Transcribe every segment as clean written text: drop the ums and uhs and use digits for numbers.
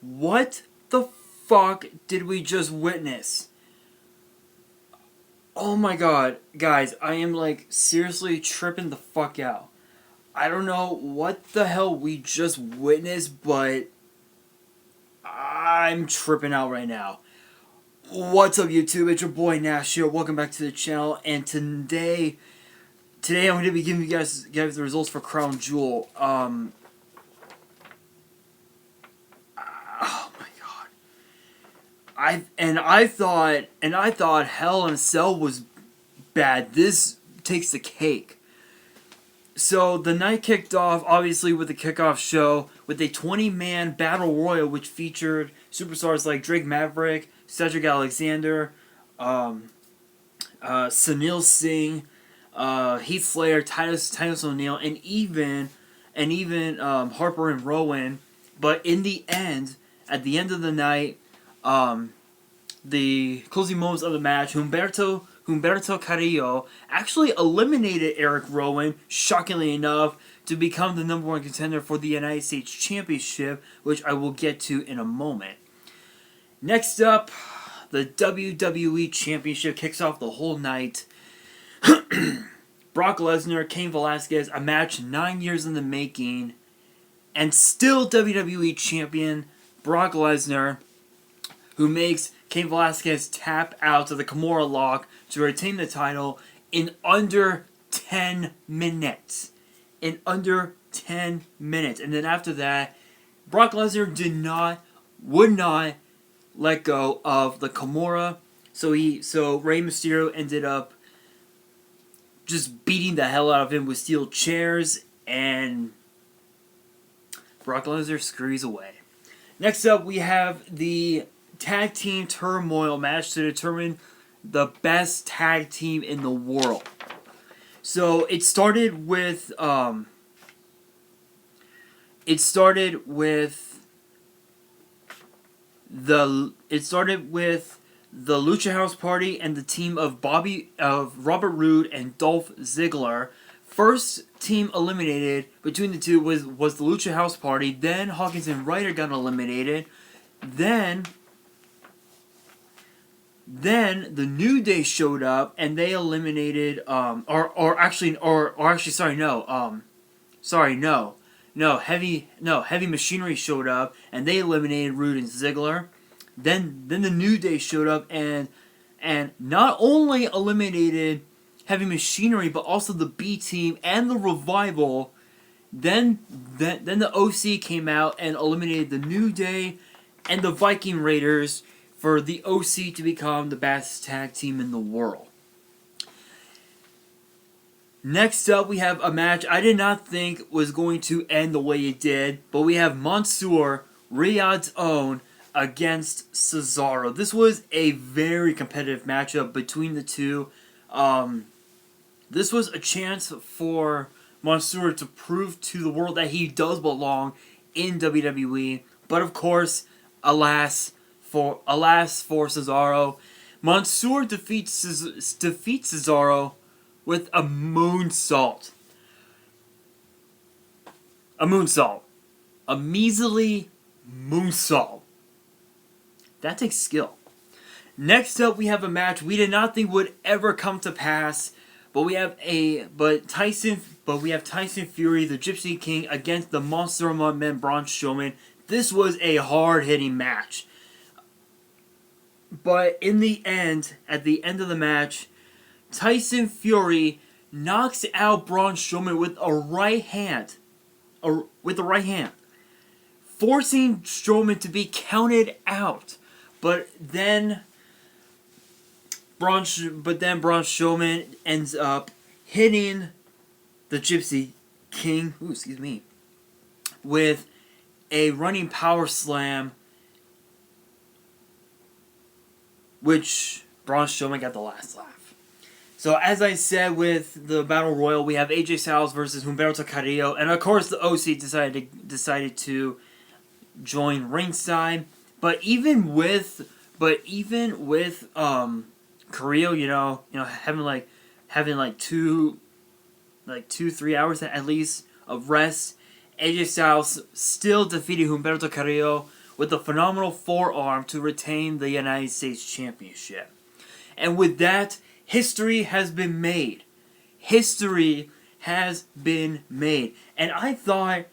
What the fuck did we just witness? Oh my god, guys, I am like seriously tripping the fuck out. I don't know what the hell we just witnessed, but I'm tripping out right now. What's up, YouTube? It's your boy Nash here. Welcome back to the channel, and today I'm going to be giving you guys the results for Crown Jewel. Oh my god. I thought Hell in a Cell was bad. This takes the cake. So the night kicked off obviously with the kickoff show with a 20-man battle royal, which featured superstars like Drake Maverick, Cedric Alexander, Sunil Singh, Heath Slater, Titus O'Neil, and even Harper and Rowan. But in the end, at the end of the night, the closing moments of the match, Humberto Carrillo actually eliminated Eric Rowan, shockingly enough, to become the #1 contender for the United States Championship, which I will get to in a moment. Next up, the WWE Championship kicks off the whole night. Brock Lesnar, Cain Velasquez, a match 9 years in the making, and still WWE Champion Brock Lesnar, who makes Cain Velasquez tap out to the Kimura lock to retain the title in under 10 minutes. In under 10 minutes. And then after that, Brock Lesnar would not let go of the Kimura. So Rey Mysterio ended up just beating the hell out of him with steel chairs, and Brock Lesnar scurries away. Next up, we have the tag team turmoil match to determine the best tag team in the world. So it started with the Lucha House Party and the team of Robert Roode and Dolph Ziggler. First team eliminated between the two was the Lucha House Party. Then Hawkins and Ryder got eliminated. Then the New Day showed up and they eliminated Heavy Machinery showed up and they eliminated Roode and Ziggler. Then the New Day showed up and not only eliminated Heavy Machinery but also the B Team and the Revival. Then the OC came out and eliminated the New Day and the Viking Raiders for the OC to become the best tag team in the world. Next up, we have a match I did not think was going to end the way it did, but we have Mansoor, Riyadh's own, against Cesaro. This was a very competitive matchup between the two. This was a chance for Mansoor to prove to the world that he does belong in WWE, but of course, alas for Cesaro, Mansoor defeats Cesaro with a moonsault. A measly moonsault. That takes skill. Next up, we have a match we did not think would ever come to pass, but we have Tyson Fury, the Gypsy King, against the Monster Among Men, Braun Strowman. This was a hard-hitting match. But in the end, at the end of the match, Tyson Fury knocks out Braun Strowman with a right hand. Forcing Strowman to be counted out. But then Braun Strowman ends up hitting the Gypsy King, with a running power slam, which Braun Strowman got the last laugh. So as I said with the Battle Royal, we have AJ Styles versus Humberto Carrillo, and of course the OC decided to join ringside. But even with Carrillo, having 2-3 hours at least of rest, AJ Styles still defeated Humberto Carrillo with a phenomenal forearm to retain the United States Championship. And with that, history has been made. History has been made. And I thought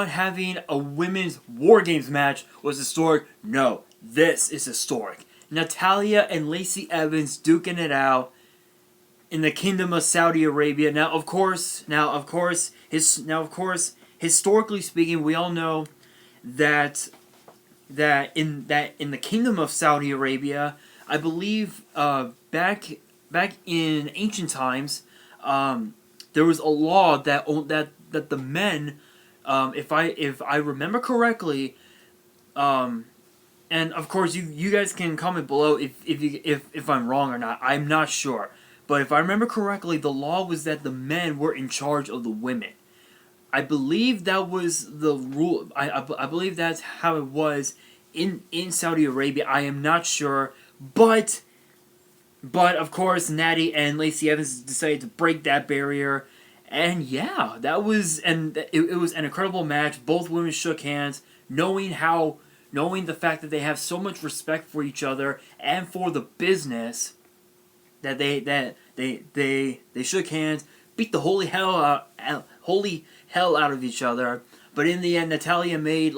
having a women's War Games match was historic. No, this is historic. Natalya and Lacey Evans duking it out in the Kingdom of Saudi Arabia. Now, of course, historically speaking, we all know that in the Kingdom of Saudi Arabia, I believe back in ancient times, there was a law that the men, if I remember correctly, and of course you guys can comment below if I'm wrong or not. I'm not sure, but if I remember correctly, the law was that the men were in charge of the women. I believe that was the rule. I believe that's how it was in Saudi Arabia. I am not sure, but of course Natty and Lacey Evans decided to break that barrier, and yeah, it was an incredible match. Both women shook hands, knowing the fact that they have so much respect for each other and for the business, that they shook hands, beat the holy hell out of each other. But in the end, Natalya made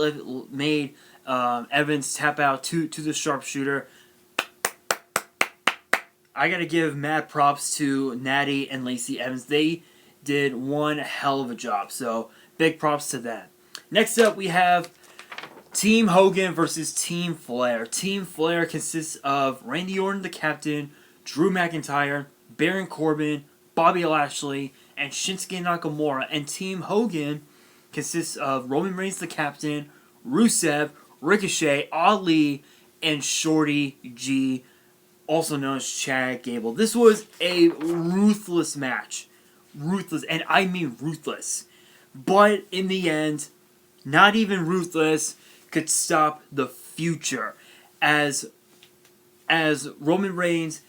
Evans tap out to the sharpshooter. I gotta give mad props to Natty and Lacey Evans. They did one hell of a job, so big props to them. Next up, we have Team Hogan versus Team Flair. Team Flair consists of Randy Orton, the captain, Drew McIntyre, Baron Corbin, Bobby Lashley, and Shinsuke Nakamura. And Team Hogan consists of Roman Reigns, the captain, Rusev, Ricochet, Ali, and Shorty G, also known as Chad Gable. This was a ruthless match. Ruthless, and I mean ruthless. But in the end, not even ruthless could stop the future, as Roman Reigns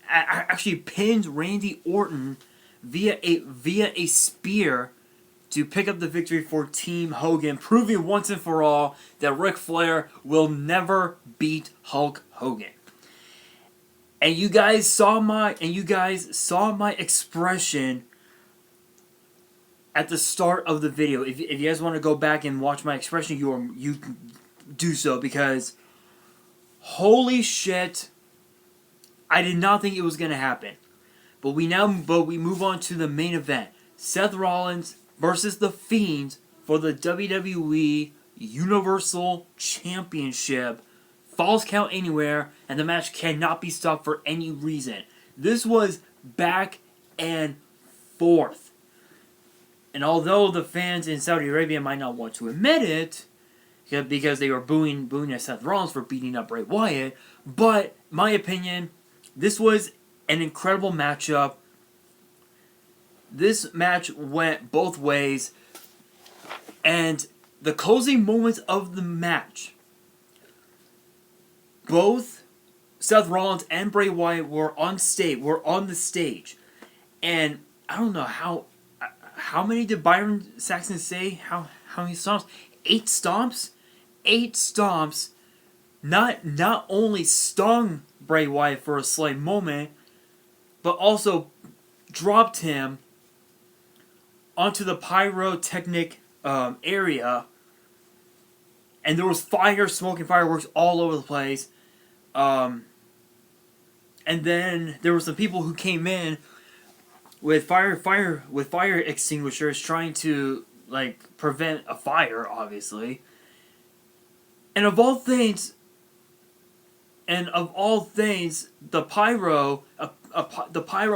actually pinned Randy Orton via a spear to pick up the victory for Team Hogan, proving once and for all that Ric Flair will never beat Hulk Hogan. And you guys saw my expression at the start of the video. If you guys want to go back and watch my expression, you can do so, because holy shit, I did not think it was going to happen. But we move on to the main event. Seth Rollins versus The Fiend for the WWE Universal Championship. Falls count anywhere, and the match cannot be stopped for any reason. This was back and forth. And although the fans in Saudi Arabia might not want to admit it, because they were booing at Seth Rollins for beating up Bray Wyatt, but my opinion, this was an incredible matchup. This match went both ways, and the closing moments of the match, both Seth Rollins and Bray Wyatt were on the stage, and I don't know how many did Byron Saxton say? How many stomps? 8 stomps. 8 stomps. Not only stung Bray Wyatt for a slight moment, but also dropped him onto the pyrotechnic area, and there was smoke and fireworks all over the place. And then there were some people who came in with fire extinguishers trying to prevent a fire, obviously. And of all things, the pyro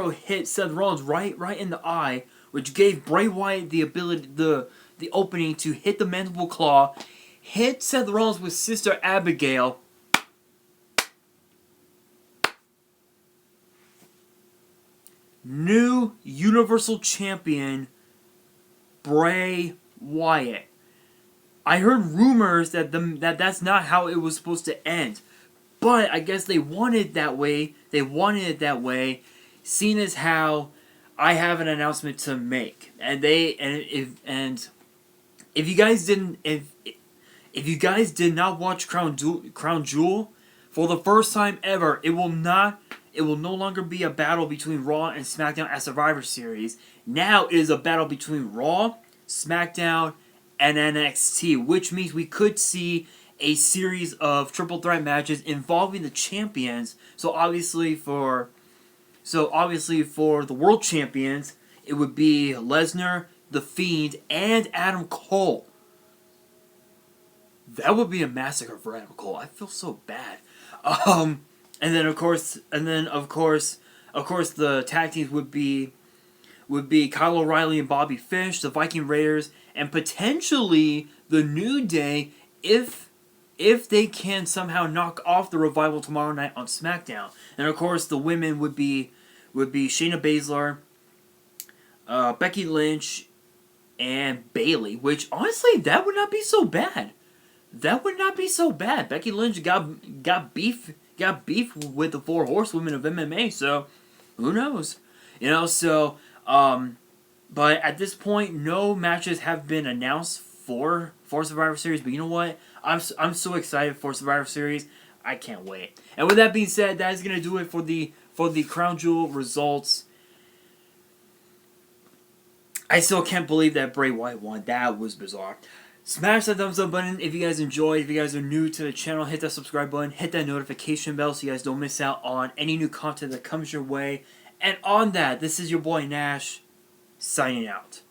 hit Seth Rollins right in the eye, which gave Bray Wyatt the opening to hit the mandible claw, hit Seth Rollins with Sister Abigail. New Universal Champion Bray Wyatt. I heard rumors that that's not how it was supposed to end, but I guess they wanted it that way. Seeing as how I have an announcement to make, if you guys didn't, if If you guys did not watch Crown Jewel, for the first time ever, it will no longer be a battle between Raw and SmackDown at Survivor Series. Now it is a battle between Raw, SmackDown, and NXT, which means we could see a series of triple threat matches involving the champions. So obviously for the world champions, it would be Lesnar, the Fiend, and Adam Cole. That would be a massacre for Adam Cole. I feel so bad. And then of course, the tag teams would be Kyle O'Reilly and Bobby Fish, the Viking Raiders, and potentially the New Day if they can somehow knock off the Revival tomorrow night on SmackDown. And of course, the women would be Shayna Baszler, Becky Lynch, and Bayley. Which honestly, that would not be so bad. That would not be so bad. Becky Lynch got beef with the 4 horsewomen of MMA. So who knows? But at this point, no matches have been announced for Survivor Series. But you know what? I'm so excited for Survivor Series. I can't wait. And with that being said, that is gonna do it for the Crown Jewel results. I still can't believe that Bray Wyatt won. That was bizarre. Smash that thumbs up button if you guys enjoyed. If you guys are new to the channel, hit that subscribe button. Hit that notification bell so you guys don't miss out on any new content that comes your way. And on that, this is your boy Nash, signing out.